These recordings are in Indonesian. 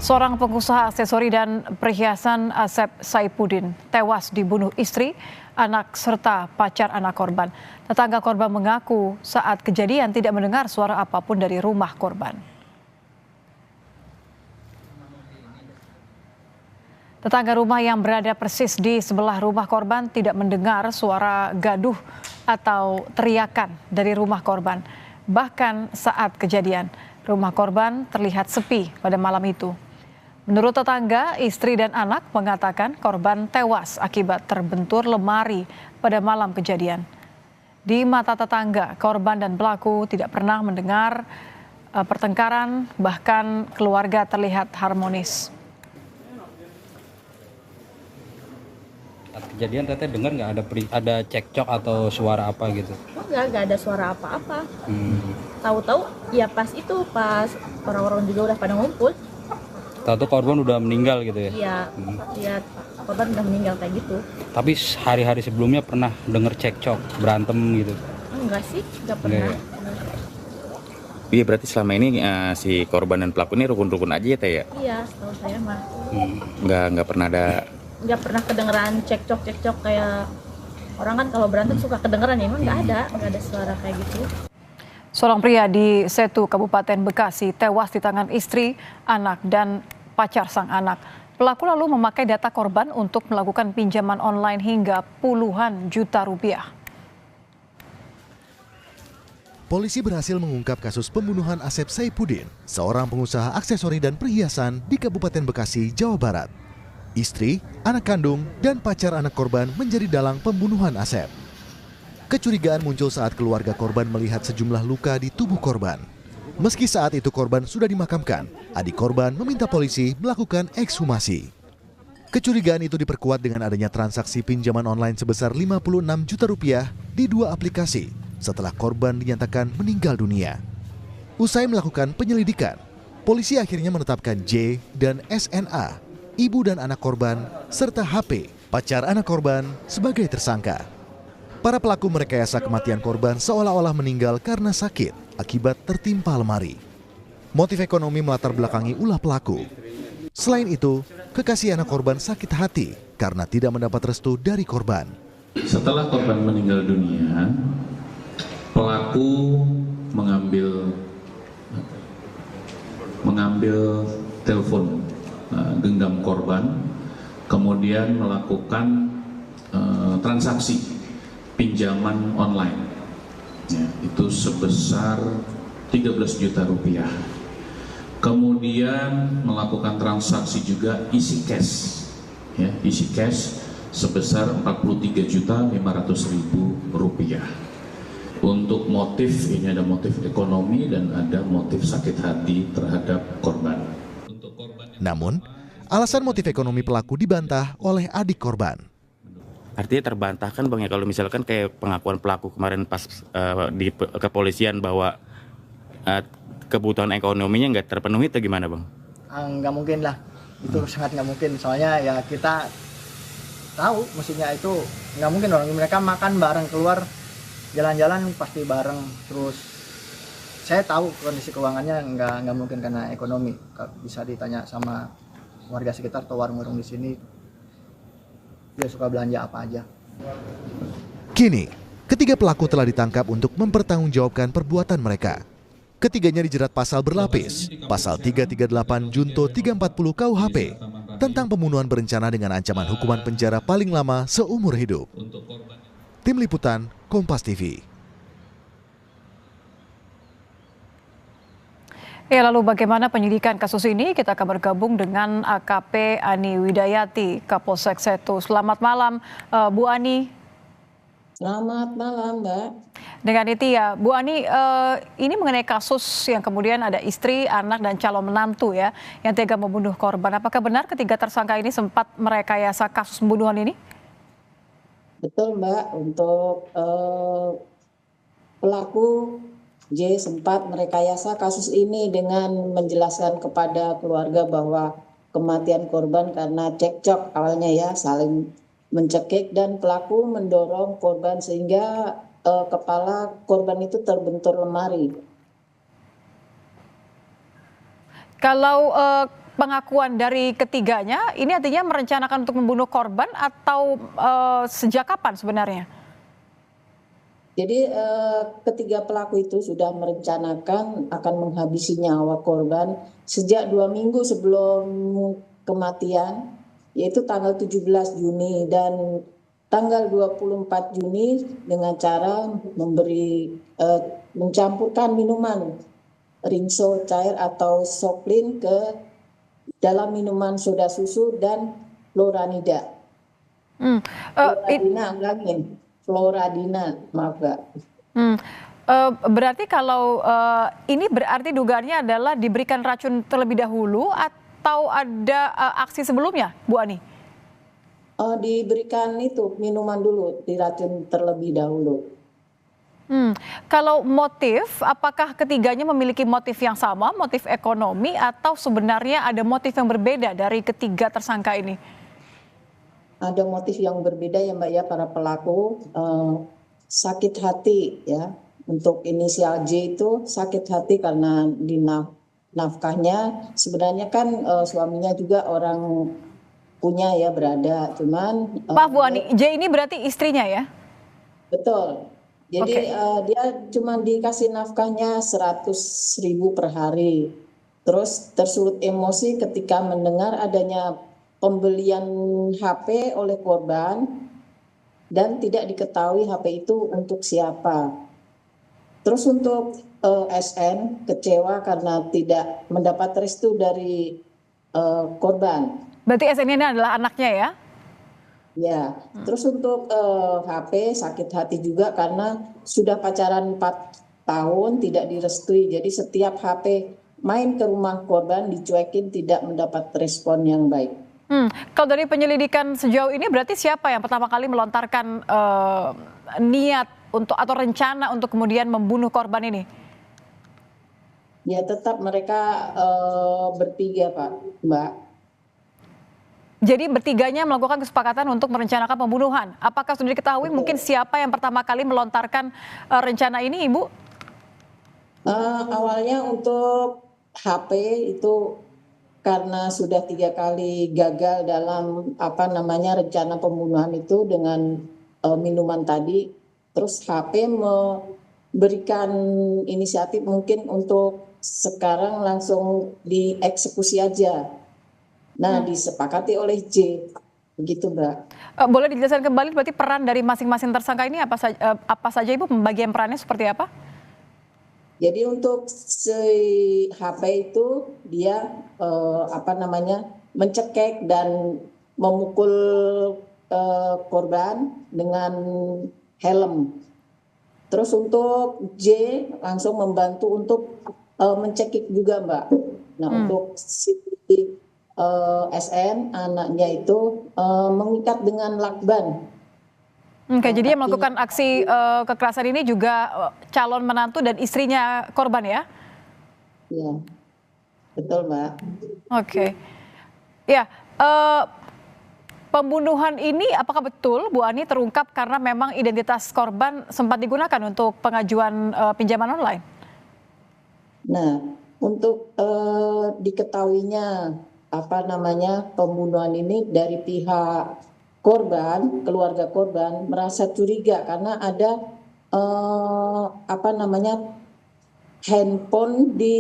Seorang pengusaha aksesori dan perhiasan Asep Saipuddin tewas dibunuh istri, anak serta pacar anak korban. Tetangga korban mengaku saat kejadian tidak mendengar suara apapun dari rumah korban. Tetangga rumah yang berada persis di sebelah rumah korban tidak mendengar suara gaduh atau teriakan dari rumah korban. Bahkan saat kejadian, rumah korban terlihat sepi pada malam itu. Menurut tetangga, istri dan anak mengatakan korban tewas akibat terbentur lemari pada malam kejadian. Di mata tetangga, korban dan pelaku tidak pernah mendengar pertengkaran, bahkan keluarga terlihat harmonis. Saat kejadian teteh dengar nggak ada cekcok atau suara apa gitu? Nggak ada suara apa-apa. Tahu-tahu ya pas orang-orang juga udah pada ngumpul. Tahu korban udah meninggal gitu ya? Iya, lihat korban udah meninggal kayak gitu. Tapi hari-hari sebelumnya pernah denger cekcok, berantem gitu? Enggak sih, nggak pernah. Iya, berarti selama ini si korban dan pelaku ini rukun-rukun aja ya Teh ya? Iya, setahu saya mah. Nggak pernah ada. Nggak pernah kedengeran cekcok kayak orang kan kalau berantem suka kedengeran ya, emang nggak ada suara kayak gitu. Seorang pria di Setu, Kabupaten Bekasi tewas di tangan istri, anak, dan pacar sang anak. Pelaku lalu memakai data korban untuk melakukan pinjaman online hingga puluhan juta rupiah. Polisi berhasil mengungkap kasus pembunuhan Asep Saipuddin, seorang pengusaha aksesori dan perhiasan di Kabupaten Bekasi, Jawa Barat. Istri, anak kandung, dan pacar anak korban menjadi dalang pembunuhan Asep. Kecurigaan muncul saat keluarga korban melihat sejumlah luka di tubuh korban. Meski saat itu korban sudah dimakamkan, adik korban meminta polisi melakukan ekshumasi. Kecurigaan itu diperkuat dengan adanya transaksi pinjaman online sebesar 56 juta rupiah di dua aplikasi setelah korban dinyatakan meninggal dunia. Usai melakukan penyelidikan, polisi akhirnya menetapkan J dan SNA, ibu dan anak korban, serta HP, pacar anak korban, sebagai tersangka. Para pelaku merekayasa kematian korban seolah-olah meninggal karena sakit akibat tertimpa lemari. Motif ekonomi melatar belakangi ulah pelaku. Selain itu, kekasih anak korban sakit hati karena tidak mendapat restu dari korban. Setelah korban meninggal dunia, pelaku mengambil telepon genggam korban, kemudian melakukan transaksi pinjaman online, ya, itu sebesar 13 juta rupiah. Kemudian melakukan transaksi juga isi cash, ya, isi cash sebesar 43.500.000 rupiah. Untuk motif ini ada motif ekonomi dan ada motif sakit hati terhadap korban. Namun, alasan motif ekonomi pelaku dibantah oleh adik korban. Artinya terbantahkan Bang ya, kalau misalkan kayak pengakuan pelaku kemarin pas di kepolisian bahwa kebutuhan ekonominya nggak terpenuhi atau gimana Bang? Nggak mungkin lah, itu sangat nggak mungkin. Soalnya ya kita tahu mestinya itu nggak mungkin, orang mereka makan bareng, keluar jalan-jalan pasti bareng. Terus saya tahu kondisi keuangannya nggak mungkin karena ekonomi. Bisa ditanya sama warga sekitar atau warung-warung di sini, dia suka belanja apa aja. Kini, ketiga pelaku telah ditangkap untuk mempertanggungjawabkan perbuatan mereka. Ketiganya dijerat pasal berlapis, pasal 338 Junto 340 KUHP, tentang pembunuhan berencana dengan ancaman hukuman penjara paling lama seumur hidup. Tim Liputan, Kompas TV. Ya, lalu bagaimana penyidikan kasus ini? Kita akan bergabung dengan AKP Ani Widayati, Kapolsek Setu. Selamat malam, Bu Ani. Selamat malam, Mbak. Dengan itu ya, Bu Ani, ini mengenai kasus yang kemudian ada istri, anak, dan calon menantu ya, yang tega membunuh korban. Apakah benar ketiga tersangka ini sempat merekayasa kasus pembunuhan ini? Betul, Mbak. Untuk pelaku J sempat merekayasa kasus ini dengan menjelaskan kepada keluarga bahwa kematian korban karena cekcok awalnya ya, saling mencekik, dan pelaku mendorong korban sehingga kepala korban itu terbentur lemari. Kalau pengakuan dari ketiganya, ini artinya merencanakan untuk membunuh korban atau sejak kapan sebenarnya? Jadi ketiga pelaku itu sudah merencanakan akan menghabisi nyawa korban sejak 2 minggu sebelum kematian, yaitu tanggal 17 Juni dan tanggal 24 Juni dengan cara mencampurkan minuman rinso cair atau soplin ke dalam minuman soda susu dan floranida. Floradina, maaf Mbak. Berarti kalau ini berarti dugaannya adalah diberikan racun terlebih dahulu atau ada aksi sebelumnya, Bu Ani? Diberikan itu minuman dulu, diracun terlebih dahulu. Kalau motif, apakah ketiganya memiliki motif yang sama, motif ekonomi, atau sebenarnya ada motif yang berbeda dari ketiga tersangka ini? Ada motif yang berbeda ya Mbak ya, para pelaku sakit hati ya. Untuk inisial J itu sakit hati karena di nafkahnya sebenarnya kan suaminya juga orang punya ya, berada, cuman Maaf Bu Ani, J ini berarti istrinya ya? Betul. Jadi dia cuma dikasih nafkahnya 100.000 per hari. Terus tersulut emosi ketika mendengar adanya pembelian HP oleh korban dan tidak diketahui HP itu untuk siapa. Terus untuk SN kecewa karena tidak mendapat restu dari korban. Berarti SN ini adalah anaknya ya? Ya, terus untuk HP sakit hati juga karena sudah pacaran 4 tahun tidak direstui. Jadi setiap HP main ke rumah korban dicuekin, tidak mendapat respon yang baik. Kalau dari penyelidikan sejauh ini berarti siapa yang pertama kali melontarkan niat untuk atau rencana untuk kemudian membunuh korban ini? Ya tetap mereka bertiga Mbak. Jadi bertiganya melakukan kesepakatan untuk merencanakan pembunuhan. Apakah sudah diketahui mungkin siapa yang pertama kali melontarkan rencana ini, Ibu? Awalnya untuk HP itu karena sudah 3 kali gagal dalam rencana pembunuhan itu dengan minuman tadi, terus HP memberikan inisiatif mungkin untuk sekarang langsung dieksekusi aja. Nah, disepakati oleh J, begitu Mbak. Boleh dijelaskan kembali berarti peran dari masing-masing tersangka ini apa saja Ibu, pembagian perannya seperti apa? Jadi untuk si HP itu dia mencekek dan memukul korban dengan helm. Terus untuk J langsung membantu untuk mencekik juga Mbak. Nah untuk si SN anaknya itu mengikat dengan lakban. Oke, jadi yang melakukan aksi kekerasan ini juga calon menantu dan istrinya korban ya? Iya, betul Mbak. Oke, ya pembunuhan ini apakah betul Bu Ani terungkap karena memang identitas korban sempat digunakan untuk pengajuan pinjaman online? Nah, untuk diketahuinya pembunuhan ini dari pihak korban, keluarga korban merasa curiga karena ada handphone di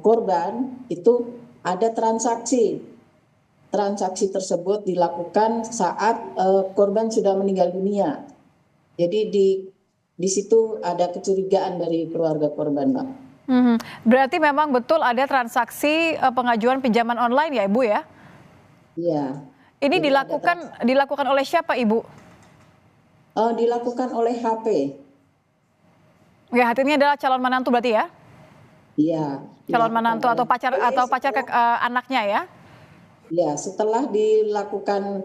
korban itu ada transaksi tersebut dilakukan saat korban sudah meninggal dunia. Jadi di situ ada kecurigaan dari keluarga korban, Mbak. Berarti memang betul ada transaksi pengajuan pinjaman online ya Ibu ya? Iya. Ini dilakukan oleh siapa Ibu? Dilakukan oleh HP. Ya, artinya adalah calon menantu berarti ya? Iya. Calon menantu atau pacar anaknya ya? Ya, setelah dilakukan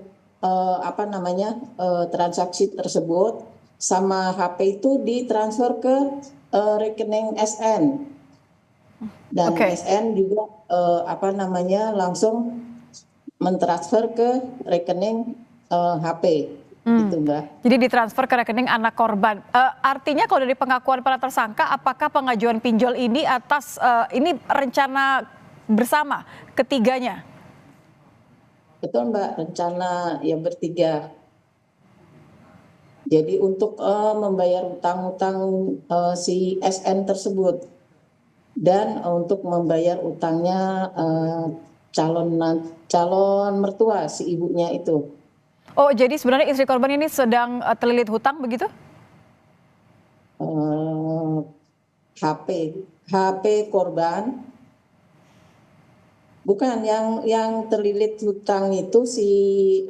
transaksi tersebut sama HP itu ditransfer ke rekening SN. Dan SN juga langsung mentransfer ke rekening HP, gitu Mbak. Jadi ditransfer ke rekening anak korban. Artinya kalau dari pengakuan para tersangka, apakah pengajuan pinjol ini atas ini rencana bersama ketiganya? Betul Mbak, rencana ya bertiga. Jadi untuk membayar utang-utang si SN tersebut dan untuk membayar utangnya calon mertua si ibunya itu. Oh, jadi sebenarnya istri korban ini sedang terlilit hutang begitu? HP korban bukan yang terlilit hutang itu si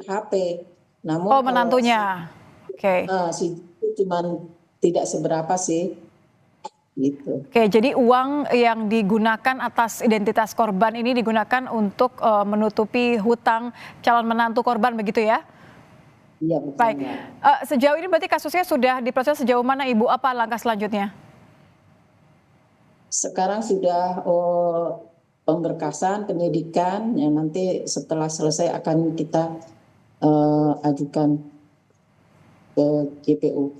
HP. Namun Oh, menantunya. Oke. si itu cuman tidak seberapa sih. Gitu. Oke, jadi uang yang digunakan atas identitas korban ini digunakan untuk menutupi hutang calon menantu korban begitu ya? Iya betul. Baik, sejauh ini berarti kasusnya sudah diproses sejauh mana Ibu? Apa langkah selanjutnya? Sekarang sudah pemberkasan, penyidikan, yang nanti setelah selesai akan kita ajukan ke JPU.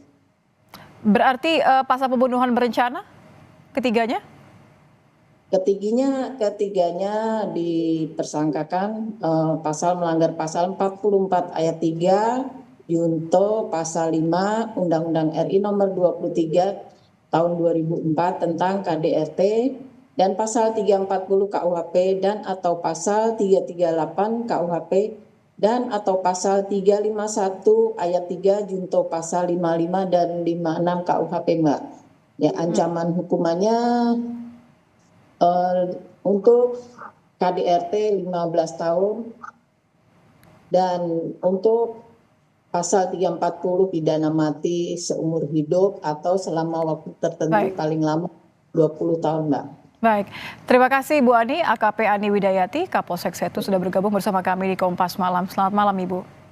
Berarti pasal pembunuhan berencana ketiganya? Ketiganya dipersangkakan melanggar pasal 44 ayat 3 Junto pasal 5 Undang-Undang RI nomor 23 tahun 2004 tentang KDRT dan pasal 340 KUHP dan atau pasal 338 KUHP dan atau pasal 351 ayat 3 Junto pasal 55 dan 56 KUHP Mbak. Ya, ancaman hukumannya untuk KDRT 15 tahun dan untuk pasal 340 pidana mati seumur hidup atau selama waktu tertentu paling lama 20 tahun Mbak. Baik, terima kasih Bu Ani, AKP Ani Widayati, Kapolsek Setu sudah bergabung bersama kami di Kompas Malam. Selamat malam Ibu.